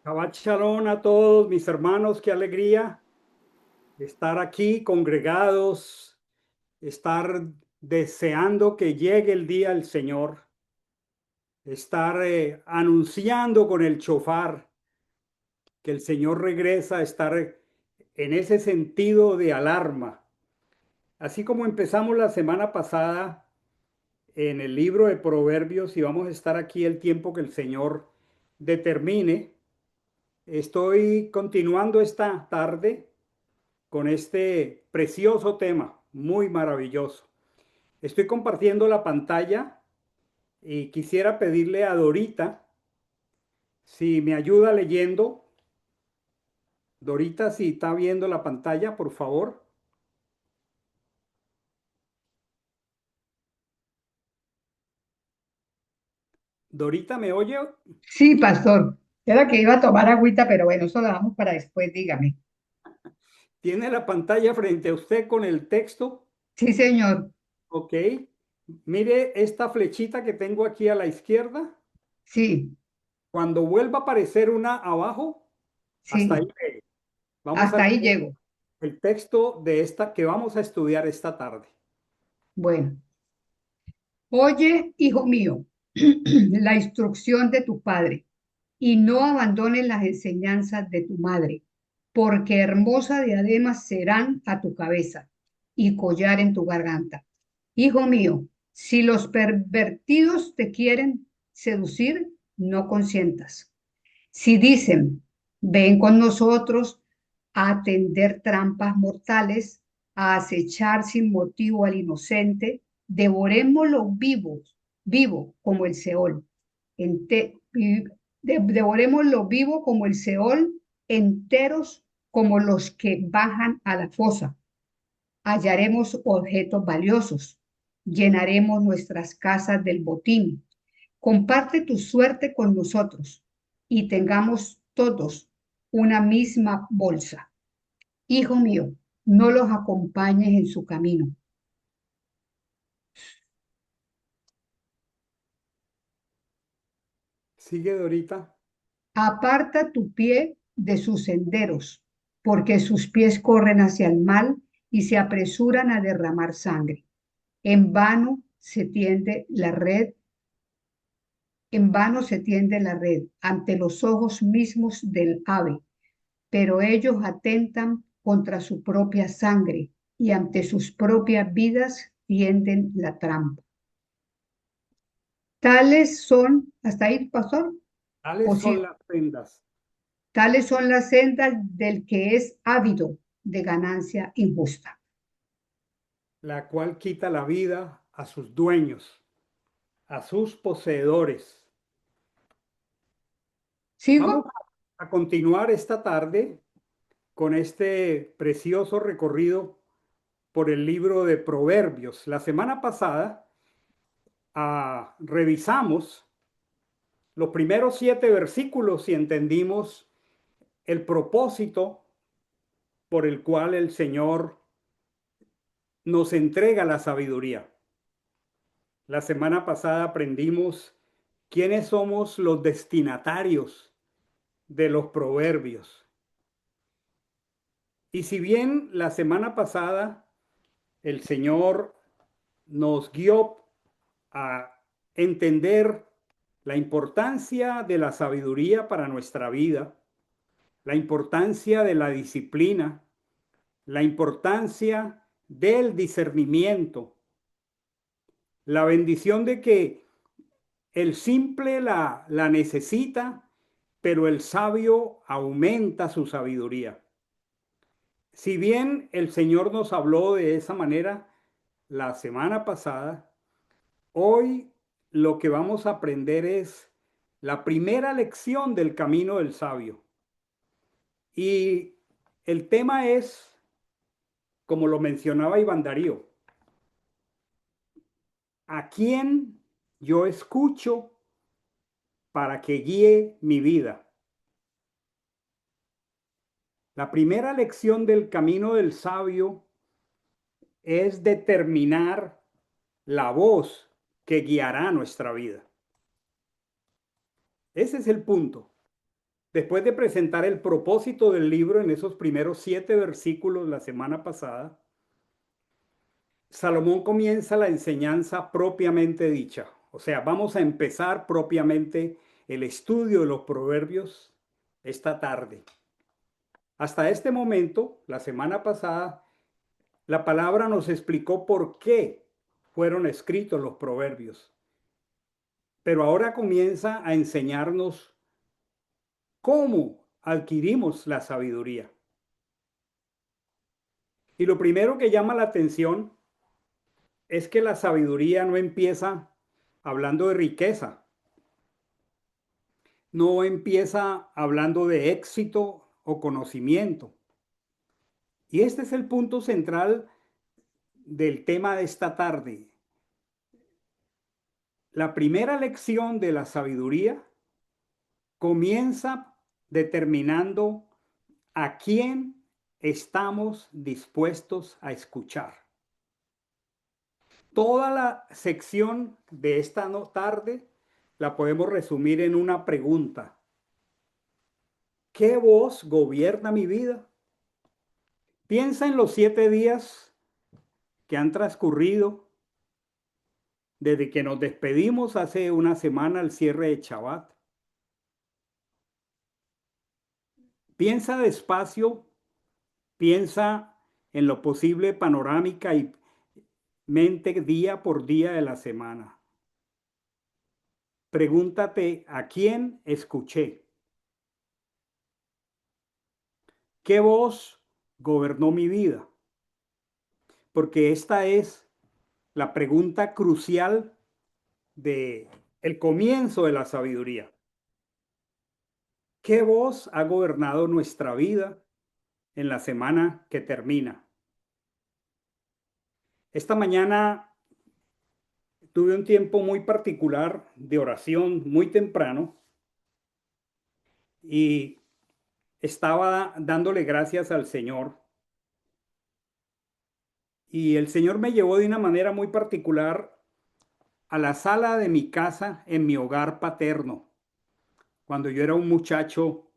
Shabbat Shalom a todos mis hermanos, qué alegría estar aquí congregados, estar deseando que llegue el día del Señor, estar anunciando con el chofar que el Señor regresa, estar en ese sentido de alarma. Así como empezamos la semana pasada en el libro de Proverbios y vamos a estar aquí el tiempo que el Señor determine, estoy continuando esta tarde con este precioso tema, muy maravilloso. Estoy compartiendo la pantalla y quisiera pedirle a Dorita si me ayuda leyendo. Dorita, si está viendo la pantalla, por favor. Dorita, ¿me oye? Sí, pastor. Era que iba a tomar agüita, pero bueno, eso lo damos para después, dígame. ¿Tiene la pantalla frente a usted con el texto? Sí, señor. Ok. Mire esta flechita que tengo aquí a la izquierda. Sí, Cuando vuelva a aparecer una abajo, hasta ahí sí. llegue. Vamos a Hasta ahí leer llego. el texto de esta que vamos a estudiar esta tarde. Bueno. Oye, hijo mío, la instrucción de tu padre y no abandones las enseñanzas de tu madre, porque hermosa diadema serán a tu cabeza y collar en tu garganta. Hijo mío, si los pervertidos te quieren seducir, no consientas. Si dicen, ven con nosotros a tender trampas mortales, a acechar sin motivo al inocente, devorémoslo vivo como el Seol. Devorémoslo vivo como el Seol, enteros como los que bajan a la fosa. Hallaremos objetos valiosos, llenaremos nuestras casas del botín. Comparte tu suerte con nosotros y tengamos todos una misma bolsa. Hijo mío, no los acompañes en su camino. Sigue, Dorita. Aparta tu pie de sus senderos, porque sus pies corren hacia el mal y se apresuran a derramar sangre. En vano se tiende la red, en vano se tiende la red ante los ojos mismos del ave, pero ellos atentan contra su propia sangre y ante sus propias vidas tienden la trampa. Tales son, hasta ahí, pastor, ¿Cuáles o son sí, las sendas? tales son las sendas del que es ávido de ganancia injusta. La cual quita la vida a sus dueños, a sus poseedores. Vamos ¿Sigo? a continuar esta tarde con este precioso recorrido por el libro de Proverbios. La semana pasada revisamos los primeros 7 versículos y entendimos el propósito por el cual el Señor nos entrega la sabiduría. La semana pasada aprendimos quiénes somos los destinatarios de los proverbios. Y si bien la semana pasada el Señor nos guió a entender la importancia de la sabiduría para nuestra vida, la importancia de la disciplina, la importancia del discernimiento, la bendición de que el simple la necesita, pero el sabio aumenta su sabiduría. Si bien el Señor nos habló de esa manera la semana pasada, hoy lo que vamos a aprender es la primera lección del camino del sabio. Y el tema es, como lo mencionaba Iván Darío, ¿a quién yo escucho para que guíe mi vida? La primera lección del camino del sabio es determinar la voz que guiará nuestra vida. Ese es el punto. Después de presentar el propósito del libro en esos primeros 7 versículos la semana pasada, Salomón comienza la enseñanza propiamente dicha. O sea, vamos a empezar propiamente el estudio de los proverbios esta tarde. Hasta este momento, la semana pasada, la palabra nos explicó por qué fueron escritos los proverbios. Pero ahora comienza a enseñarnos cómo adquirimos la sabiduría. Y lo primero que llama la atención es que la sabiduría no empieza hablando de riqueza, no empieza hablando de éxito o conocimiento. Y este es el punto central del tema de esta tarde. La primera lección de la sabiduría comienza determinando a quién estamos dispuestos a escuchar. Toda la sección de esta tarde la podemos resumir en una pregunta. ¿Qué voz gobierna mi vida? Piensa en los 7 días que han transcurrido desde que nos despedimos hace una semana al cierre de Shabbat. Piensa despacio, piensa en lo posible panorámica y mente día por día de la semana. Pregúntate a quién escuché. ¿Qué voz gobernó mi vida? Porque esta es la pregunta crucial de el comienzo de la sabiduría. ¿Qué voz ha gobernado nuestra vida en la semana que termina? Esta mañana tuve un tiempo muy particular de oración muy temprano y estaba dándole gracias al Señor. Y el Señor me llevó de una manera muy particular a la sala de mi casa en mi hogar paterno, cuando yo era un muchacho,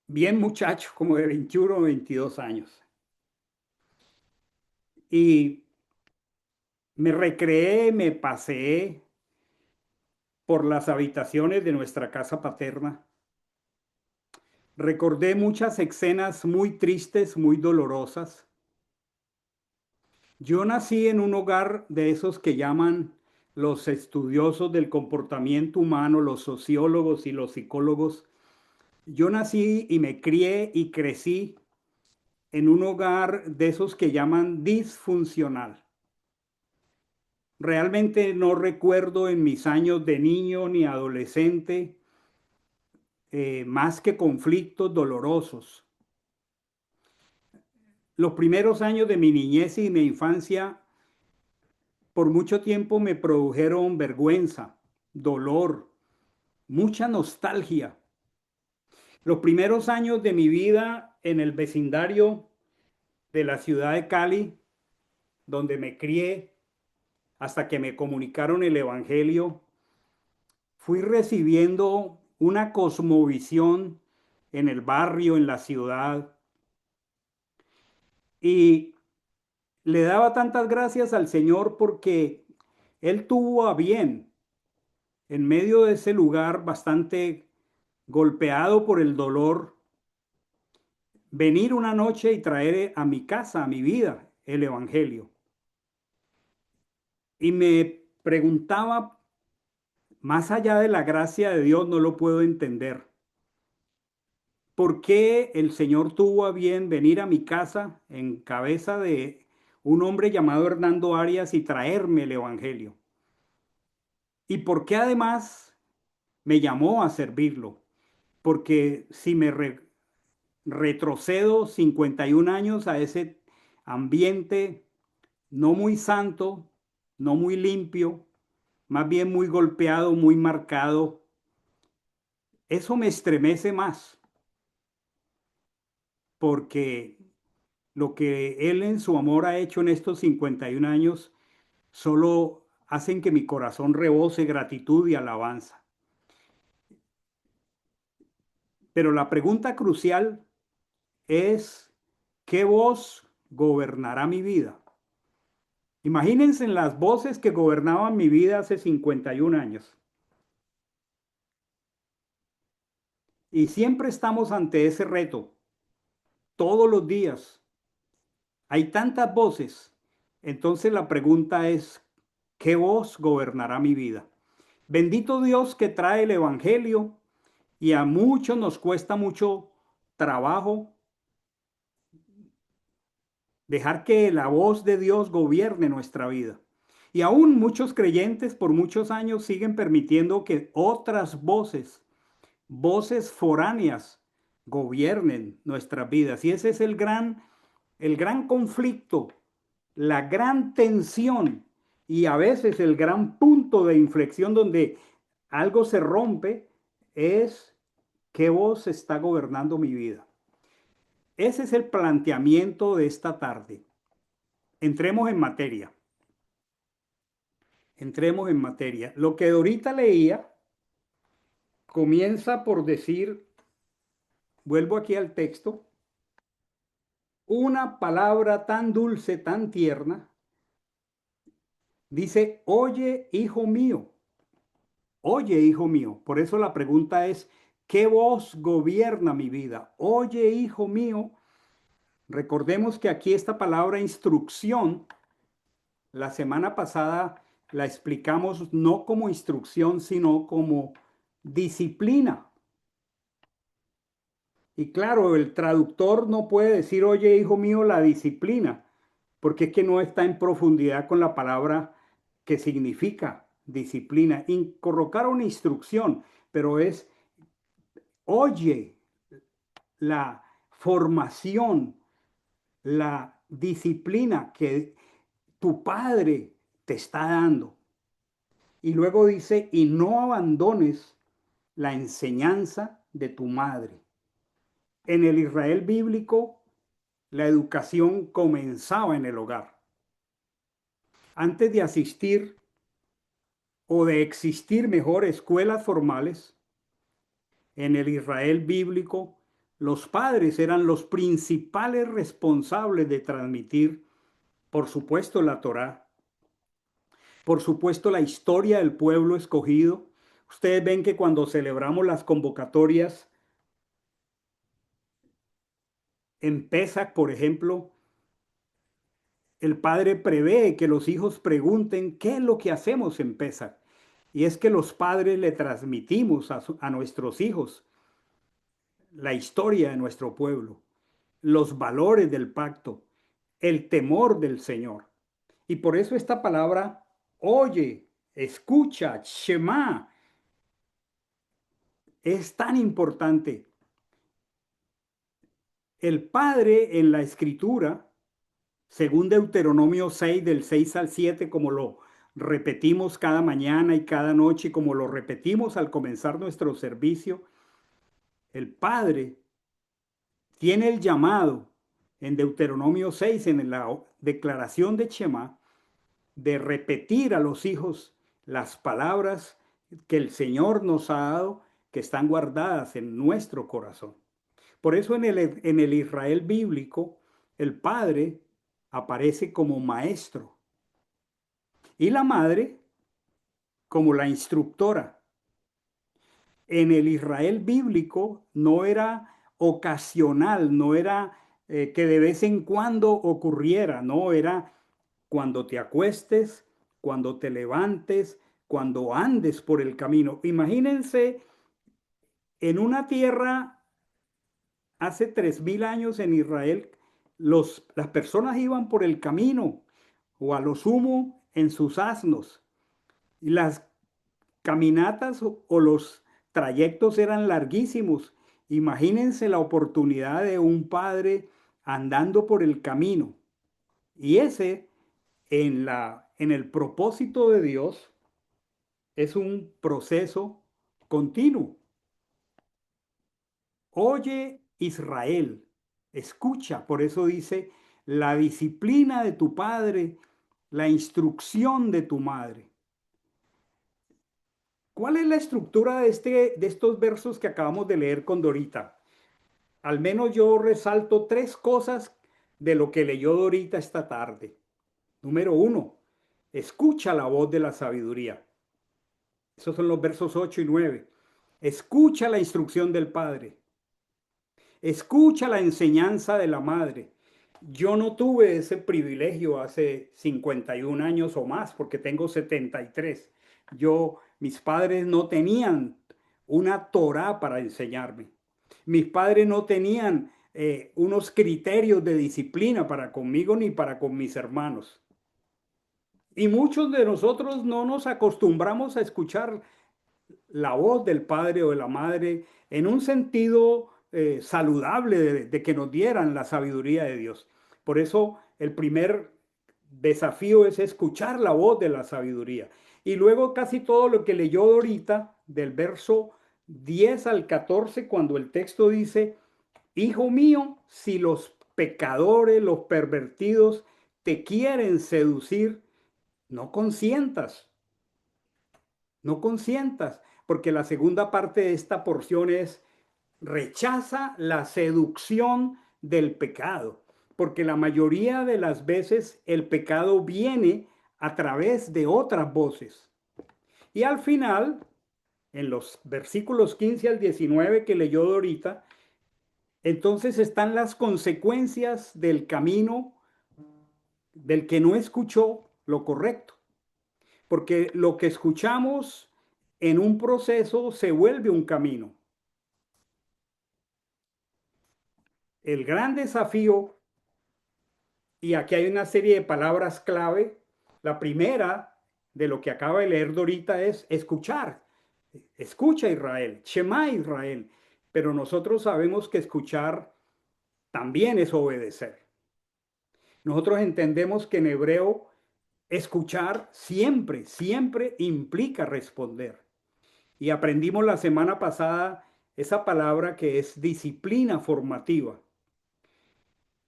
bien muchacho, como de 21 o 22 años. Y me recreé, me paseé por las habitaciones de nuestra casa paterna. Recordé muchas escenas muy tristes, muy dolorosas. Yo nací en un hogar de esos que llaman los estudiosos del comportamiento humano, los sociólogos y los psicólogos. Yo nací y me crié y crecí en un hogar de esos que llaman disfuncional. Realmente no recuerdo en mis años de niño ni adolescente más que conflictos dolorosos. Los primeros años de mi niñez y mi infancia por mucho tiempo me produjeron vergüenza, dolor, mucha nostalgia. Los primeros años de mi vida en el vecindario de la ciudad de Cali, donde me crié, hasta que me comunicaron el Evangelio, fui recibiendo una cosmovisión en el barrio, en la ciudad, y le daba tantas gracias al Señor porque Él tuvo a bien, en medio de ese lugar bastante golpeado por el dolor, venir una noche y traer a mi casa, a mi vida, el Evangelio. Y me preguntaba, más allá de la gracia de Dios, no lo puedo entender. ¿Por qué el Señor tuvo a bien venir a mi casa en cabeza de un hombre llamado Hernando Arias y traerme el Evangelio? ¿Y por qué además me llamó a servirlo? Porque si me retrocedo 51 años a ese ambiente no muy santo, no muy limpio, más bien muy golpeado, muy marcado, eso me estremece más, porque lo que Él en su amor ha hecho en estos 51 años solo hacen que mi corazón rebose gratitud y alabanza. Pero la pregunta crucial es, ¿qué voz gobernará mi vida? Imagínense en las voces que gobernaban mi vida hace 51 años. Y siempre estamos ante ese reto, todos los días. Hay tantas voces. Entonces la pregunta es, ¿qué voz gobernará mi vida? Bendito Dios que trae el Evangelio y a muchos nos cuesta mucho trabajo dejar que la voz de Dios gobierne nuestra vida. Y aún muchos creyentes por muchos años siguen permitiendo que otras voces, voces foráneas, gobiernen nuestras vidas. Y ese es el gran conflicto, la gran tensión y a veces el gran punto de inflexión donde algo se rompe es qué voz está gobernando mi vida. Ese es el planteamiento de esta tarde. Entremos en materia. Entremos en materia. Lo que ahorita leía comienza por decir, vuelvo aquí al texto, una palabra tan dulce, tan tierna, dice, oye, hijo mío, oye, hijo mío. Por eso la pregunta es, ¿qué voz gobierna mi vida? Oye, hijo mío. Recordemos que aquí esta palabra instrucción, la semana pasada la explicamos no como instrucción, sino como disciplina. Y claro, el traductor no puede decir, oye, hijo mío, la disciplina, porque es que no está en profundidad con la palabra que significa disciplina. Colocar una instrucción, pero es, oye, la formación, la disciplina que tu padre te está dando. Y luego dice, y no abandones la enseñanza de tu madre. En el Israel bíblico, la educación comenzaba en el hogar. Antes de asistir o de existir mejor escuelas formales, en el Israel bíblico, los padres eran los principales responsables de transmitir, por supuesto, la Torá, por supuesto, la historia del pueblo escogido. Ustedes ven que cuando celebramos las convocatorias en Pesach, por ejemplo, el padre prevé que los hijos pregunten qué es lo que hacemos en Pesach. Y es que los padres le transmitimos a nuestros hijos la historia de nuestro pueblo, los valores del pacto, el temor del Señor. Y por eso esta palabra, oye, escucha, Shema, es tan importante. El Padre en la Escritura, según Deuteronomio 6, del 6 al 7, como lo repetimos cada mañana y cada noche, como lo repetimos al comenzar nuestro servicio, el Padre tiene el llamado en Deuteronomio 6, en la declaración de Shema, de repetir a los hijos las palabras que el Señor nos ha dado, que están guardadas en nuestro corazón. Por eso en el Israel bíblico, el padre aparece como maestro y la madre como la instructora. En el Israel bíblico no era ocasional, no era que de vez en cuando ocurriera, no, era cuando te acuestes, cuando te levantes, cuando andes por el camino. Imagínense en una tierra hace 3000 años en Israel, las personas iban por el camino o a lo sumo en sus asnos. Y las caminatas o los trayectos eran larguísimos. Imagínense la oportunidad de un padre andando por el camino. Y ese, en el propósito de Dios, es un proceso continuo. Oye Israel, escucha, por eso dice, la disciplina de tu padre, la instrucción de tu madre. ¿Cuál es la estructura de estos versos que acabamos de leer con Dorita? Al menos yo resalto tres cosas de lo que leyó Dorita esta tarde. Número uno, escucha la voz de la sabiduría. Esos son los versos 8 y 9. Escucha la instrucción del Padre. Escucha la enseñanza de la madre. Yo no tuve ese privilegio hace 51 años o más, porque tengo 73. Mis padres no tenían una Torá para enseñarme. Mis padres no tenían unos criterios de disciplina para conmigo ni para con mis hermanos. Y muchos de nosotros no nos acostumbramos a escuchar la voz del padre o de la madre en un sentido saludable de que nos dieran la sabiduría de Dios. Por eso el primer desafío es escuchar la voz de la sabiduría. Y luego casi todo lo que leyó ahorita, del verso 10 al 14, cuando el texto dice, hijo mío, si los pecadores, los pervertidos, te quieren seducir, no consientas, no consientas, porque la segunda parte de esta porción es rechaza la seducción del pecado, porque la mayoría de las veces el pecado viene a través de otras voces. Y al final, en los versículos 15 al 19 que leyó ahorita, entonces están las consecuencias del camino del que no escuchó lo correcto, porque lo que escuchamos en un proceso se vuelve un camino. El gran desafío, y aquí hay una serie de palabras clave, la primera de lo que acaba de leer Dorita es escuchar. Escucha Israel, Shema Israel, pero nosotros sabemos que escuchar también es obedecer. Nosotros entendemos que en hebreo escuchar siempre, siempre implica responder. Y aprendimos la semana pasada esa palabra que es disciplina formativa,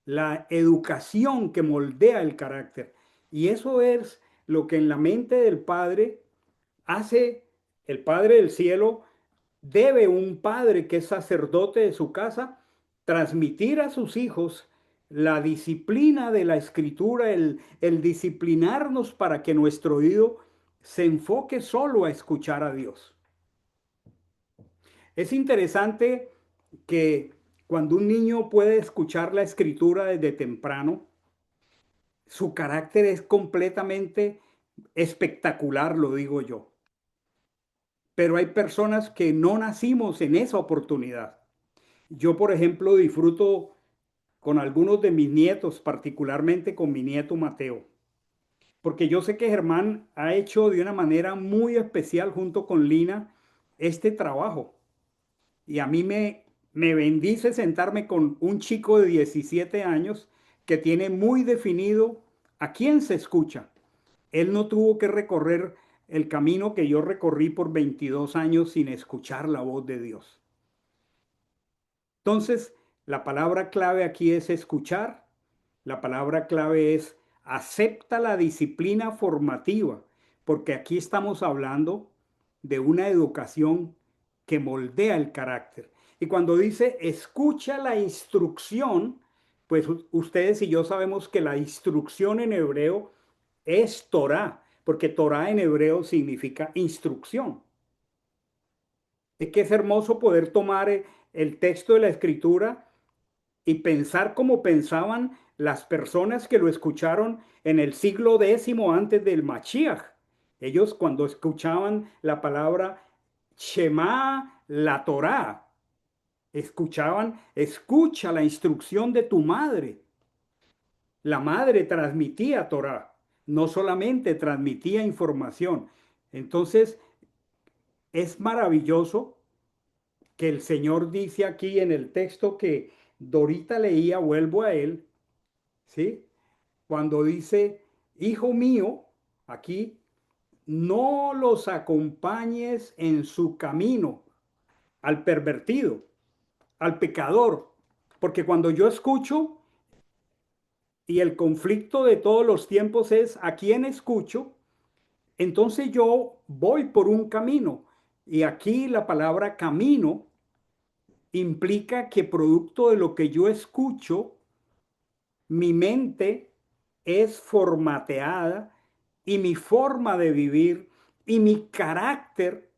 la educación que moldea el carácter. Y eso es lo que en la mente del Padre hace el Padre del cielo. Debe un padre que es sacerdote de su casa transmitir a sus hijos la disciplina de la escritura, el disciplinarnos para que nuestro oído se enfoque solo a escuchar a Dios. Es interesante que cuando un niño puede escuchar la escritura desde temprano, su carácter es completamente espectacular, lo digo yo. Pero hay personas que no nacimos en esa oportunidad. Yo, por ejemplo, disfruto con algunos de mis nietos, particularmente con mi nieto Mateo, porque yo sé que Germán ha hecho de una manera muy especial junto con Lina este trabajo. Y a mí me bendice sentarme con un chico de 17 años que tiene muy definido a quién se escucha. Él no tuvo que recorrer el camino que yo recorrí por 22 años sin escuchar la voz de Dios. Entonces, la palabra clave aquí es escuchar. La palabra clave es acepta la disciplina formativa, porque aquí estamos hablando de una educación que moldea el carácter. Y cuando dice escucha la instrucción, pues ustedes y yo sabemos que la instrucción en hebreo es Torah, porque Torah en hebreo significa instrucción. Es que es hermoso poder tomar el texto de la escritura y pensar como pensaban las personas que lo escucharon en el siglo X antes del Mashiach. Ellos cuando escuchaban la palabra Shema la Torá, escuchaban, escucha la instrucción de tu madre. La madre transmitía Torá, no solamente transmitía información. Entonces, es maravilloso que el Señor dice aquí en el texto que Dorita leía, vuelvo a él, ¿sí? Cuando dice, hijo mío, aquí, no los acompañes en su camino al pervertido, al pecador, porque cuando yo escucho y el conflicto de todos los tiempos es a quién escucho, entonces yo voy por un camino. Y aquí la palabra camino implica que producto de lo que yo escucho, mi mente es formateada y mi forma de vivir y mi carácter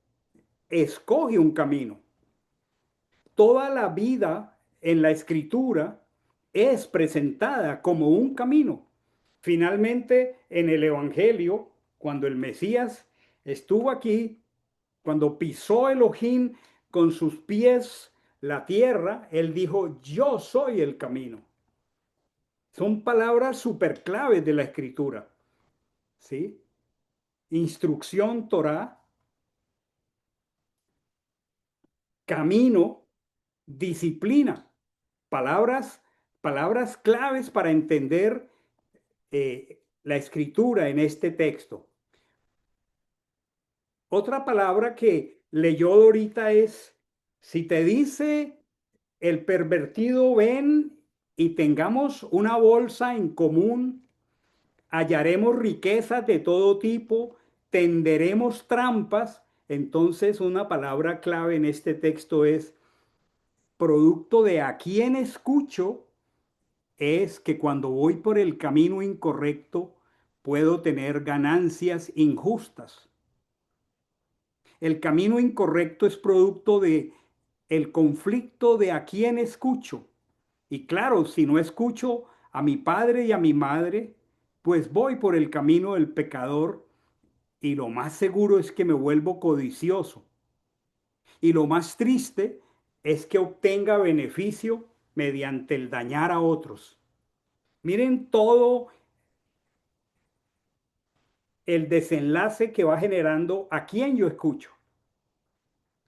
escoge un camino. Toda la vida en la escritura es presentada como un camino. Finalmente, en el Evangelio, cuando el Mesías estuvo aquí, cuando pisó Elohim con sus pies la tierra, él dijo, yo soy el camino. Son palabras súper claves de la escritura, ¿sí? Instrucción, Torah, camino, disciplina, palabras, palabras claves para entender la escritura en este texto. Otra palabra que leyó ahorita es, si te dice el pervertido, ven y tengamos una bolsa en común, hallaremos riquezas de todo tipo, tenderemos trampas. Entonces, una palabra clave en este texto es producto de a quién escucho, es que cuando voy por el camino incorrecto, puedo tener ganancias injustas. El camino incorrecto es producto de el conflicto de a quién escucho. Y claro, si no escucho a mi padre y a mi madre, pues voy por el camino del pecador y lo más seguro es que me vuelvo codicioso. Y lo más triste es que obtenga beneficio mediante el dañar a otros. Miren todo el desenlace que va generando a quién yo escucho.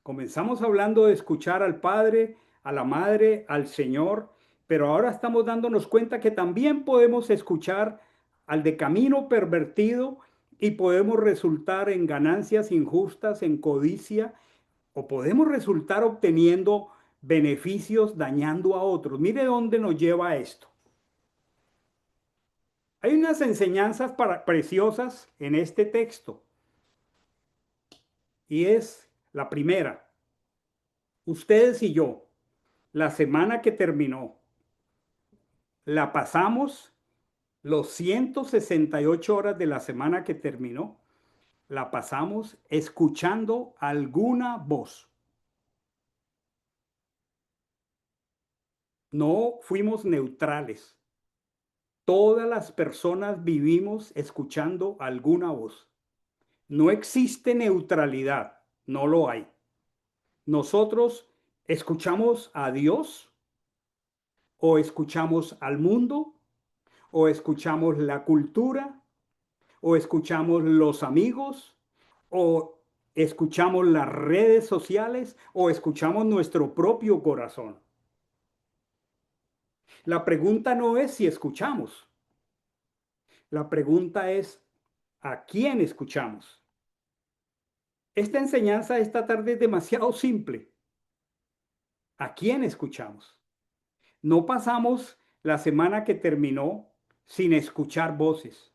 Comenzamos hablando de escuchar al Padre, a la Madre, al Señor, pero ahora estamos dándonos cuenta que también podemos escuchar al de camino pervertido y podemos resultar en ganancias injustas, en codicia, o podemos resultar obteniendo beneficios dañando a otros. Mire dónde nos lleva esto. Hay unas enseñanzas preciosas en este texto y es la primera. Ustedes y yo, la semana que terminó, la pasamos los 168 horas de la semana que terminó, la pasamos escuchando alguna voz. No fuimos neutrales. Todas las personas vivimos escuchando alguna voz. No existe neutralidad, no lo hay. Nosotros escuchamos a Dios o escuchamos al mundo o escuchamos la cultura o escuchamos los amigos o escuchamos las redes sociales o escuchamos nuestro propio corazón. La pregunta no es si escuchamos, la pregunta es ¿a quién escuchamos? Esta enseñanza esta tarde es demasiado simple. ¿A quién escuchamos? No pasamos la semana que terminó sin escuchar voces.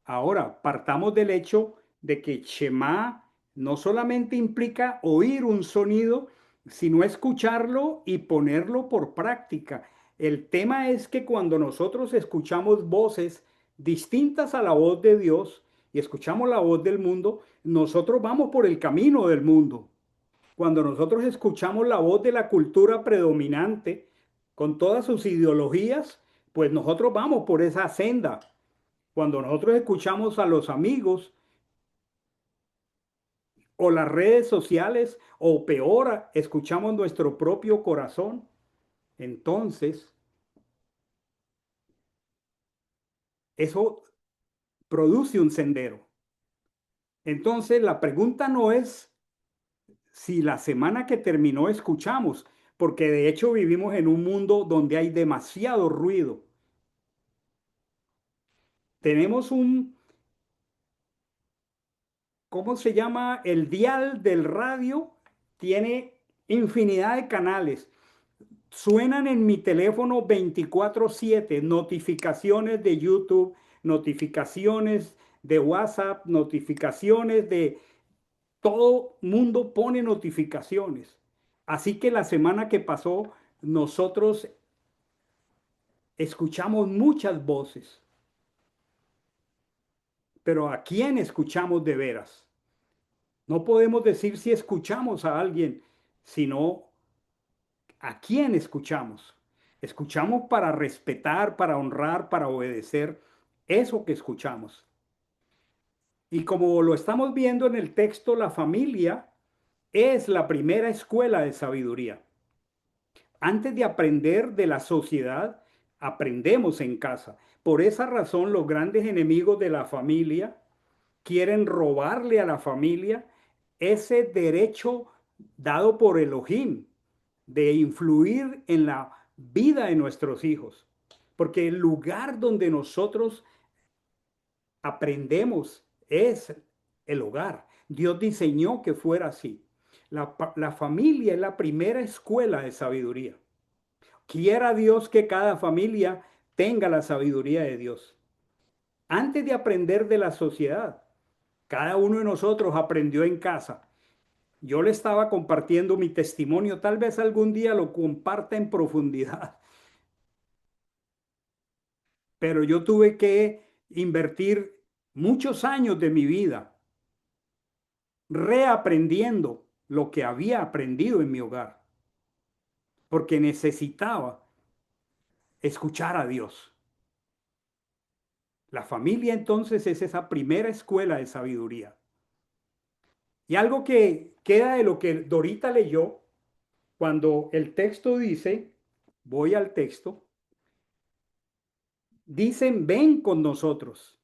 Ahora, partamos del hecho de que Shema no solamente implica oír un sonido, sino escucharlo y ponerlo por práctica. El tema es que cuando nosotros escuchamos voces distintas a la voz de Dios y escuchamos la voz del mundo, nosotros vamos por el camino del mundo. Cuando nosotros escuchamos la voz de la cultura predominante con todas sus ideologías, pues nosotros vamos por esa senda. Cuando nosotros escuchamos a los amigos o las redes sociales o peor, escuchamos nuestro propio corazón, entonces eso produce un sendero. Entonces la pregunta no es si la semana que terminó escuchamos, porque de hecho vivimos en un mundo donde hay demasiado ruido. Tenemos un, ¿cómo se llama? El dial del radio tiene infinidad de canales. Suenan en mi teléfono 24/7 notificaciones de YouTube, notificaciones de WhatsApp, notificaciones de Todo mundo pone notificaciones. Así que la semana que pasó, nosotros escuchamos muchas voces, pero ¿a quién escuchamos de veras? No podemos decir si escuchamos a alguien, sino a quién escuchamos. Escuchamos para respetar, para honrar, para obedecer eso que escuchamos. Y como lo estamos viendo en el texto, la familia es la primera escuela de sabiduría. Antes de aprender de la sociedad, aprendemos en casa. Por esa razón, los grandes enemigos de la familia quieren robarle a la familia ese derecho dado por Elohim de influir en la vida de nuestros hijos. Porque el lugar donde nosotros aprendemos es el hogar. Dios diseñó que fuera así. La familia es la primera escuela de sabiduría. Quiera Dios que cada familia tenga la sabiduría de Dios. Antes de aprender de la sociedad, cada uno de nosotros aprendió en casa. Yo le estaba compartiendo mi testimonio, tal vez algún día lo comparta en profundidad, pero yo tuve que invertir muchos años de mi vida reaprendiendo lo que había aprendido en mi hogar, porque necesitaba escuchar a Dios. La familia entonces es esa primera escuela de sabiduría. Y algo que queda de lo que Dorita leyó, cuando el texto dice, voy al texto, dicen, ven con nosotros,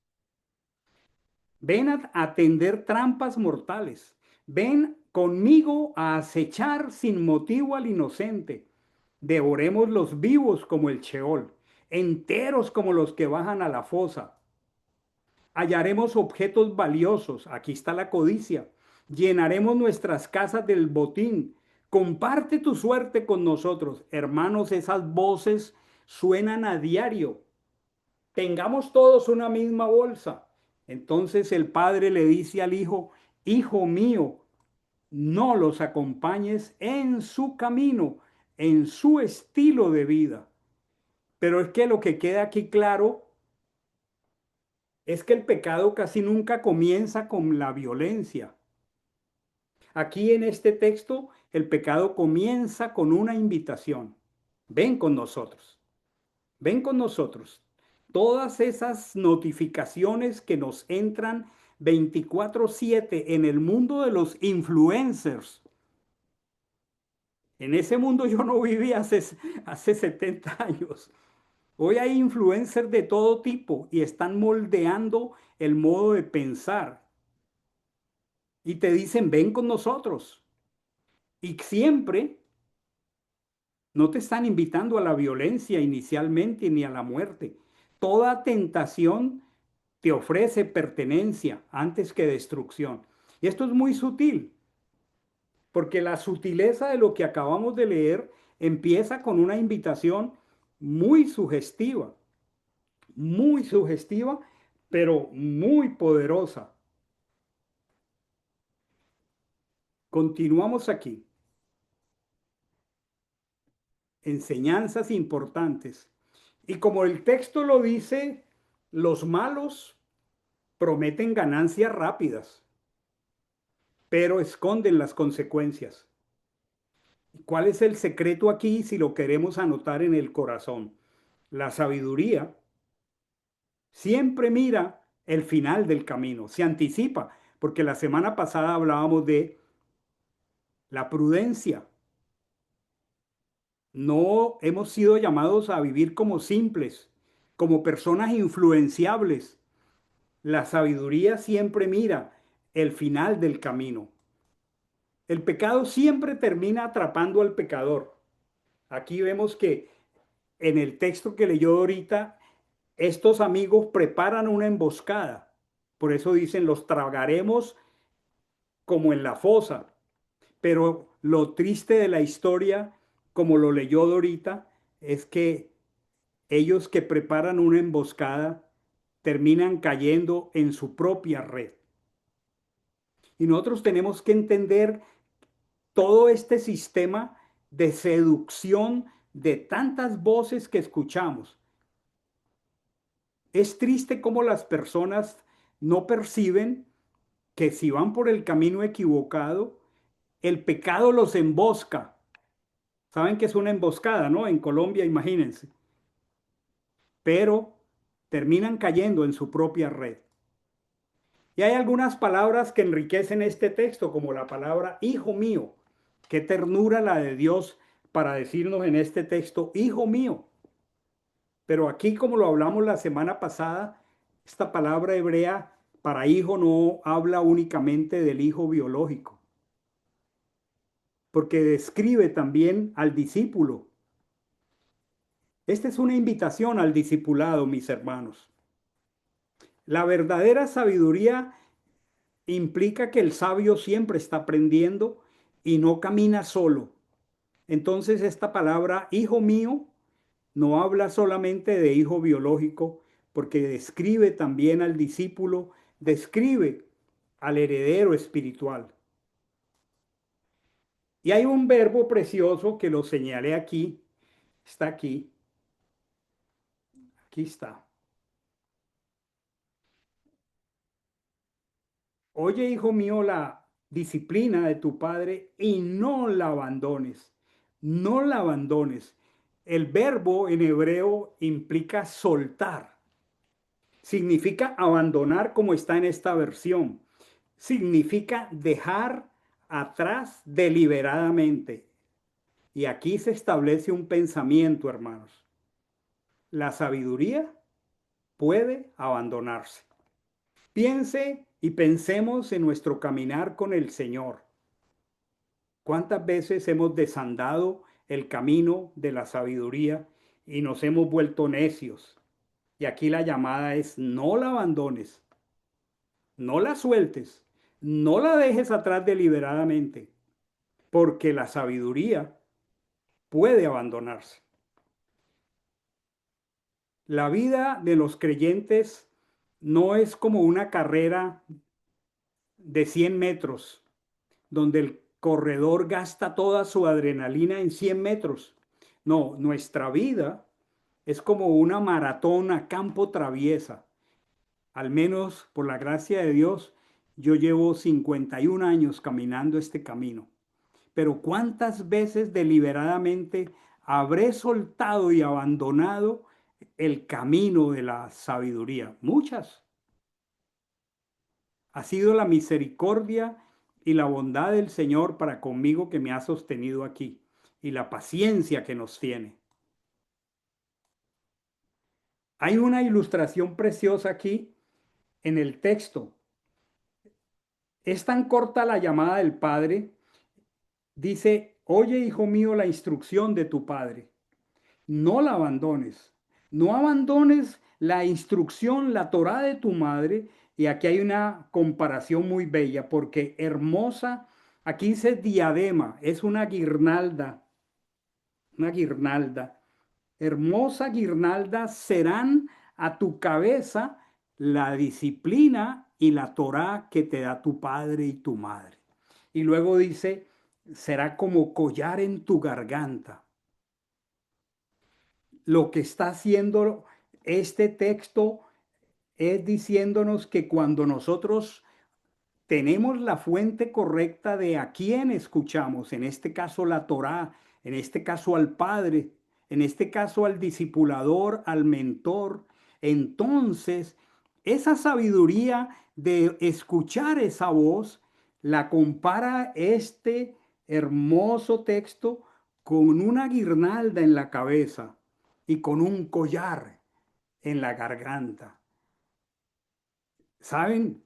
ven a atender trampas mortales, ven conmigo a acechar sin motivo al inocente, devoremos los vivos como el Sheol, enteros como los que bajan a la fosa. Hallaremos objetos valiosos, aquí está la codicia, llenaremos nuestras casas del botín. Comparte tu suerte con nosotros. Hermanos, esas voces suenan a diario. Tengamos todos una misma bolsa. Entonces el padre le dice al hijo, hijo mío, no los acompañes en su camino, en su estilo de vida. Pero es que lo que queda aquí claro es que el pecado casi nunca comienza con la violencia. Aquí en este texto, el pecado comienza con una invitación. Ven con nosotros, ven con nosotros. Todas esas notificaciones que nos entran 24/7 en el mundo de los influencers. En ese mundo yo no vivía hace 70 años. Hoy hay influencers de todo tipo y están moldeando el modo de pensar y te dicen, ven con nosotros. Y siempre no te están invitando a la violencia inicialmente ni a la muerte. Toda tentación te ofrece pertenencia antes que destrucción. Y esto es muy sutil, porque la sutileza de lo que acabamos de leer empieza con una invitación muy sugestiva, pero muy poderosa. Continuamos aquí. Enseñanzas importantes. Y como el texto lo dice, los malos prometen ganancias rápidas, pero esconden las consecuencias. ¿Cuál es el secreto aquí si lo queremos anotar en el corazón? La sabiduría siempre mira el final del camino, se anticipa, porque la semana pasada hablábamos de la prudencia. No hemos sido llamados a vivir como simples, como personas influenciables. La sabiduría siempre mira el final del camino. El pecado siempre termina atrapando al pecador. Aquí vemos que en el texto que leyó ahorita, estos amigos preparan una emboscada. Por eso dicen, los tragaremos como en la fosa. Pero lo triste de la historia, como lo leyó Dorita, es que ellos que preparan una emboscada terminan cayendo en su propia red. Y nosotros tenemos que entender todo este sistema de seducción de tantas voces que escuchamos. Es triste cómo las personas no perciben que si van por el camino equivocado, el pecado los embosca. Saben que es una emboscada, ¿no? En Colombia, imagínense. Pero terminan cayendo en su propia red. Y hay algunas palabras que enriquecen este texto, como la palabra hijo mío. Qué ternura la de Dios para decirnos en este texto, hijo mío. Pero aquí, como lo hablamos la semana pasada, esta palabra hebrea para hijo no habla únicamente del hijo biológico, porque describe también al discípulo. Esta es una invitación al discipulado, mis hermanos. La verdadera sabiduría implica que el sabio siempre está aprendiendo y no camina solo. Entonces esta palabra, hijo mío, no habla solamente de hijo biológico, porque describe también al discípulo, describe al heredero espiritual. Y hay un verbo precioso que lo señalé aquí, está aquí, aquí está. Oye, hijo mío, la disciplina de tu padre y no la abandones. No la abandones. El verbo en hebreo implica soltar. Significa abandonar como está en esta versión. Significa dejar atrás deliberadamente. Y aquí se establece un pensamiento, hermanos. La sabiduría puede abandonarse. Piense y pensemos en nuestro caminar con el Señor. ¿Cuántas veces hemos desandado el camino de la sabiduría y nos hemos vuelto necios? Y aquí la llamada es no la abandones, no la sueltes, no la dejes atrás deliberadamente, porque la sabiduría puede abandonarse. La vida de los creyentes no es como una carrera de 100 metros, donde el corredor gasta toda su adrenalina en 100 metros. No, nuestra vida es como una maratón a campo traviesa. Al menos por la gracia de Dios, yo llevo 51 años caminando este camino. Pero ¿cuántas veces deliberadamente habré soltado y abandonado el camino de la sabiduría? Muchas. Ha sido la misericordia y la bondad del Señor para conmigo que me ha sostenido aquí y la paciencia que nos tiene. Hay una ilustración preciosa aquí en el texto. Es tan corta la llamada del Padre. Dice, oye, hijo mío, la instrucción de tu Padre. No la abandones. No abandones la instrucción, la Torá de tu madre. Y aquí hay una comparación muy bella, porque hermosa, aquí dice diadema, es una guirnalda. Hermosa guirnalda serán a tu cabeza la disciplina y la Torá que te da tu padre y tu madre. Y luego dice, será como collar en tu garganta. Lo que está haciendo este texto es diciéndonos que cuando nosotros tenemos la fuente correcta de a quién escuchamos, en este caso la Torá, en este caso al Padre, en este caso al discipulador, al mentor, entonces esa sabiduría de escuchar esa voz la compara este hermoso texto con una guirnalda en la cabeza y con un collar en la garganta. ¿Saben?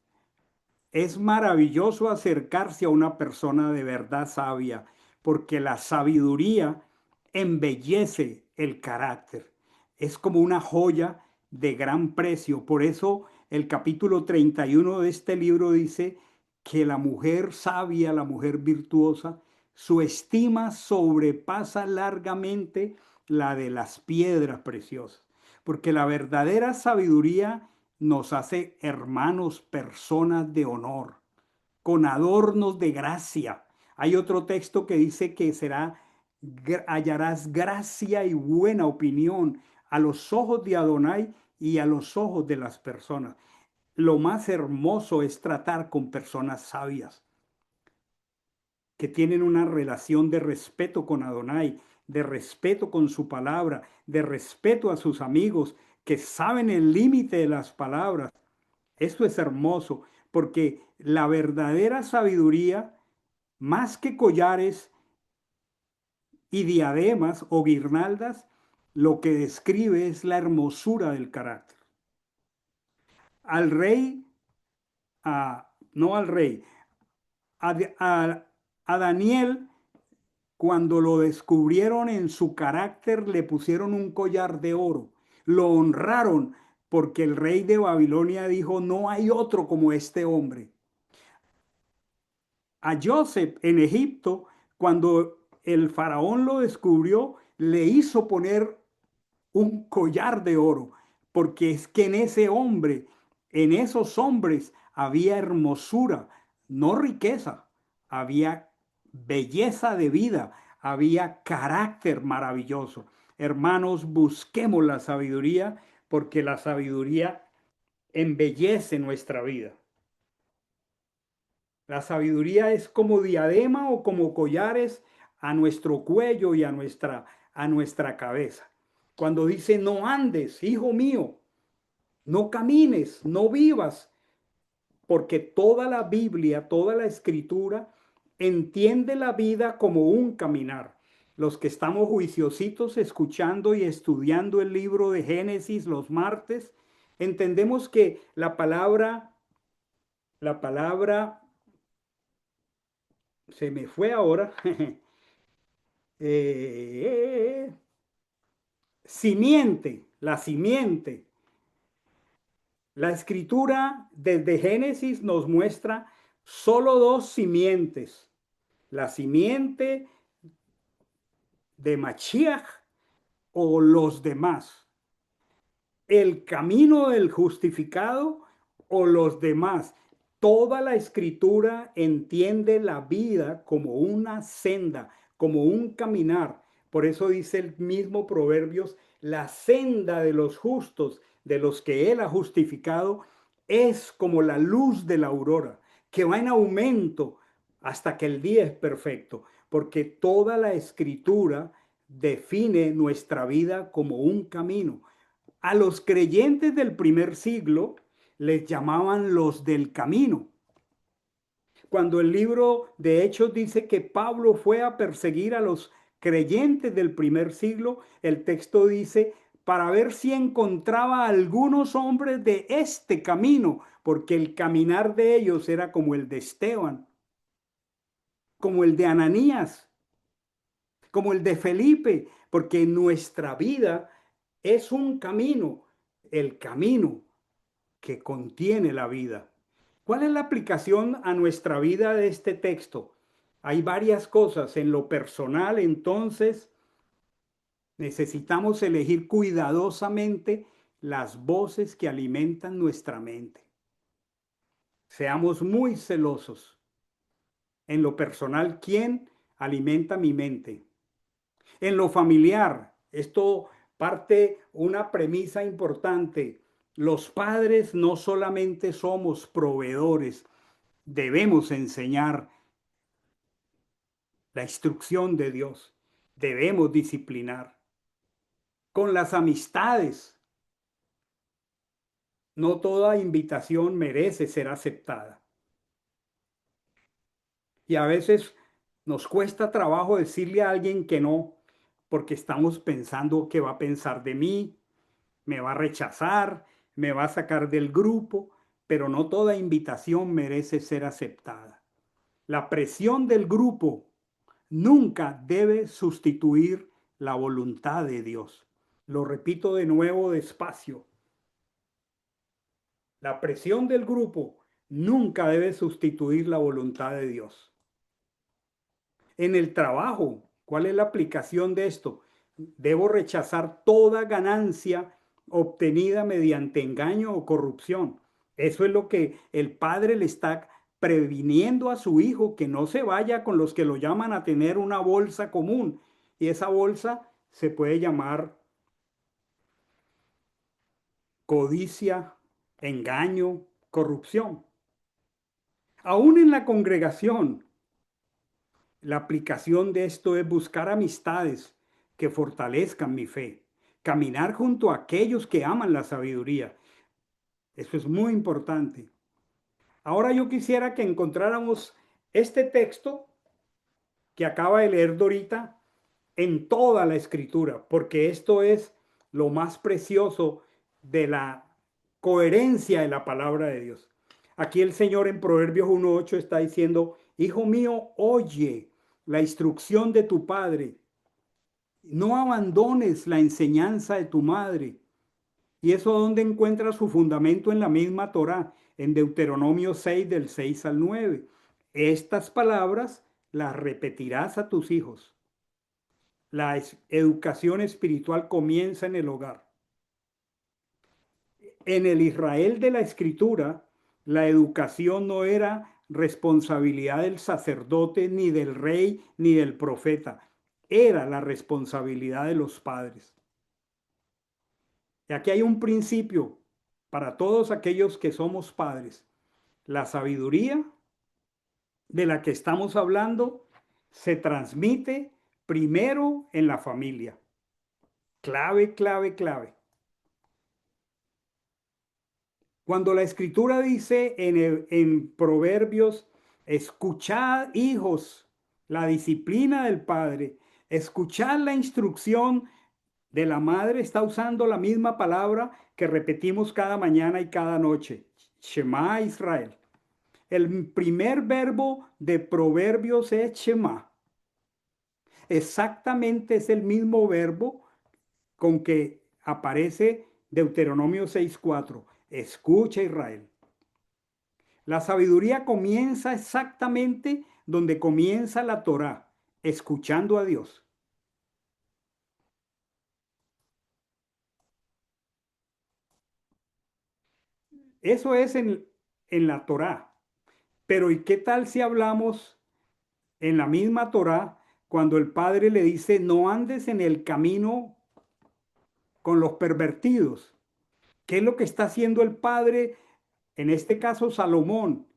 Es maravilloso acercarse a una persona de verdad sabia, porque la sabiduría embellece el carácter. Es como una joya de gran precio. Por eso el capítulo 31 de este libro dice que la mujer sabia, la mujer virtuosa, su estima sobrepasa largamente la de las piedras preciosas, porque la verdadera sabiduría nos hace hermanos, personas de honor. con adornos de gracia. Hay otro texto que dice que hallarás gracia y buena opinión a los ojos de Adonai y a los ojos de las personas. Lo más hermoso es tratar con personas sabias que tienen una relación de respeto con Adonai, de respeto con su palabra, de respeto a sus amigos, que saben el límite de las palabras. Esto es hermoso, porque la verdadera sabiduría, más que collares y diademas o guirnaldas, lo que describe es la hermosura del carácter. Al rey, no al rey, a, a, a Daniel, cuando lo descubrieron en su carácter, le pusieron un collar de oro, lo honraron porque el rey de Babilonia dijo, no hay otro como este hombre. A Joseph en Egipto, cuando el faraón lo descubrió, le hizo poner un collar de oro, porque es que en ese hombre, en esos hombres había hermosura, no riqueza, había belleza de vida, había carácter maravilloso. Hermanos, busquemos la sabiduría, porque la sabiduría embellece nuestra vida. La sabiduría es como diadema o como collares a nuestro cuello y a nuestra cabeza. Cuando dice, no andes, hijo mío, no camines, no vivas, porque toda la Biblia, toda la escritura, entiende la vida como un caminar. Los que estamos juiciositos escuchando y estudiando el libro de Génesis los martes, entendemos que la palabra se me fue ahora, eh, simiente, la simiente. La escritura desde Génesis nos muestra solo dos simientes, la simiente de Machiach o los demás, el camino del justificado o los demás. Toda la escritura entiende la vida como una senda, como un caminar. Por eso dice el mismo Proverbios, la senda de los justos, de los que él ha justificado, es como la luz de la aurora, que va en aumento hasta que el día es perfecto, porque toda la escritura define nuestra vida como un camino. A los creyentes del primer siglo les llamaban los del camino. Cuando el libro de Hechos dice que Pablo fue a perseguir a los creyentes del primer siglo, el texto dice, para ver si encontraba algunos hombres de este camino, porque el caminar de ellos era como el de Esteban, como el de Ananías, como el de Felipe, porque nuestra vida es un camino, el camino que contiene la vida. ¿Cuál es la aplicación a nuestra vida de este texto? Hay varias cosas. En lo personal, entonces, necesitamos elegir cuidadosamente las voces que alimentan nuestra mente. Seamos muy celosos. En lo personal, ¿quién alimenta mi mente? En lo familiar, esto parte una premisa importante. Los padres no solamente somos proveedores, debemos enseñar la instrucción de Dios, debemos disciplinar. Con las amistades, no toda invitación merece ser aceptada. Y a veces nos cuesta trabajo decirle a alguien que no, porque estamos pensando qué va a pensar de mí, me va a rechazar, me va a sacar del grupo, pero no toda invitación merece ser aceptada. La presión del grupo nunca debe sustituir la voluntad de Dios. Lo repito de nuevo despacio. La presión del grupo nunca debe sustituir la voluntad de Dios. En el trabajo, ¿cuál es la aplicación de esto? Debo rechazar toda ganancia obtenida mediante engaño o corrupción. Eso es lo que el Padre le está previniendo a su hijo que no se vaya con los que lo llaman a tener una bolsa común. Y esa bolsa se puede llamar codicia, engaño, corrupción. Aún en la congregación, la aplicación de esto es buscar amistades que fortalezcan mi fe, caminar junto a aquellos que aman la sabiduría. Eso es muy importante. Ahora yo quisiera que encontráramos este texto que acaba de leer Dorita en toda la escritura, porque esto es lo más precioso de la coherencia de la palabra de Dios. Aquí el Señor en Proverbios 1:8 está diciendo, hijo mío, oye la instrucción de tu padre, no abandones la enseñanza de tu madre. ¿Y eso dónde encuentra su fundamento? En la misma Torá, en Deuteronomio 6, del 6 al 9. Estas palabras las repetirás a tus hijos. La educación espiritual comienza en el hogar. En el Israel de la Escritura, la educación no era responsabilidad del sacerdote, ni del rey, ni del profeta. Era la responsabilidad de los padres. Y aquí hay un principio para todos aquellos que somos padres. La sabiduría de la que estamos hablando se transmite primero en la familia. Clave, clave, clave. Cuando la escritura dice en Proverbios, escuchad hijos la disciplina del padre, escuchad la instrucción de la madre, está usando la misma palabra que repetimos cada mañana y cada noche. Shema Israel. El primer verbo de Proverbios es Shema. Exactamente es el mismo verbo con que aparece Deuteronomio 6:4. Escucha Israel. La sabiduría comienza exactamente donde comienza la Torá, escuchando a Dios. Eso es en la Torá. Pero ¿y qué tal si hablamos en la misma Torá cuando el Padre le dice, no andes en el camino con los pervertidos? ¿Qué es lo que está haciendo el Padre? En este caso, Salomón.